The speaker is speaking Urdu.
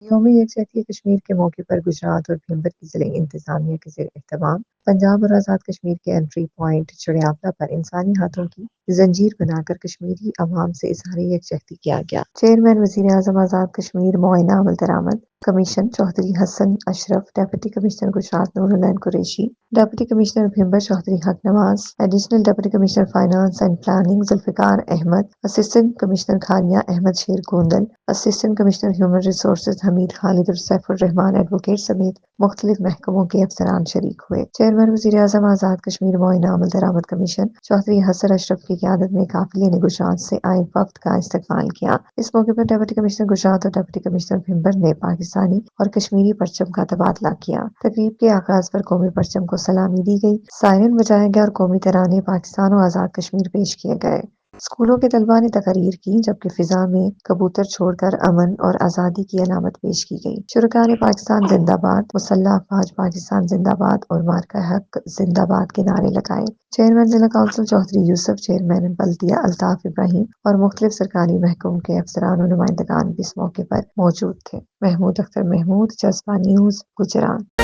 یوم یکجہتی کشمیر کے موقع پر گجرات اور بھیمبر کی ضلعی انتظامیہ کے زیر اہتمام پنجاب اور آزاد کشمیر کے انٹری پوائنٹ چڑیاپلا پر انسانی ہاتھوں کی زنجیر بنا کر کشمیری عوام سے اظہار یکجہتی کیا گیا۔ چیئرمین وزیر اعظم آزاد کشمیر معائنہ عمل درآمد commission Chaudhry Hasan Ashraf, deputy commissioner Gujrat Noor Ulain Qureshi, deputy commissioner Bhimber Chaudhry Haq Nawaz, additional deputy commissioner finance and planning Zulfiqar Ahmed, assistant commissioner Khania Ahmed Sher Gondal, assistant commissioner human resources Hamid Khalid اور سیف الرحمان ایڈوکیٹ سمیت مختلف محکموں کے افسران شریک ہوئے۔ چیئرمین وزیر اعظم آزاد کشمیر معائنہ عمل درآمد کمیشن چودھری حسن اشرف کی قیادت میں قافلے نے گجرات سے آئے وفد کا استقبال کیا۔ اس موقع پر ڈپٹی کمشنر گجرات اور ڈپٹی کمشنر بھیمبر نے پاکستانی اور کشمیری پرچم کا تبادلہ کیا۔ تقریب کے آغاز پر قومی پرچم کو سلامی دی گئی، سائرن بجایا گیا اور قومی ترانے پاکستان و آزاد کشمیر پیش کیے گئے۔ اسکولوں کے طلباء نے تقاریر کی جبکہ فضا میں کبوتر چھوڑ کر امن اور آزادی کی علامت پیش کی گئی۔ شرکاء نے پاکستان زندہ باد، مسلح افواج پاکستان زندہ باد اور مارکہ حق زندہ باد کے نعرے لگائے۔ چیئرمین ضلع کونسل چودھری یوسف، چیئرمین بلدیہ الطاف ابراہیم اور مختلف سرکاری محکموں کے افسران و نمائندگان بھی اس موقع پر موجود تھے۔ محمود اختر محمود، جذبہ نیوز، گجرات۔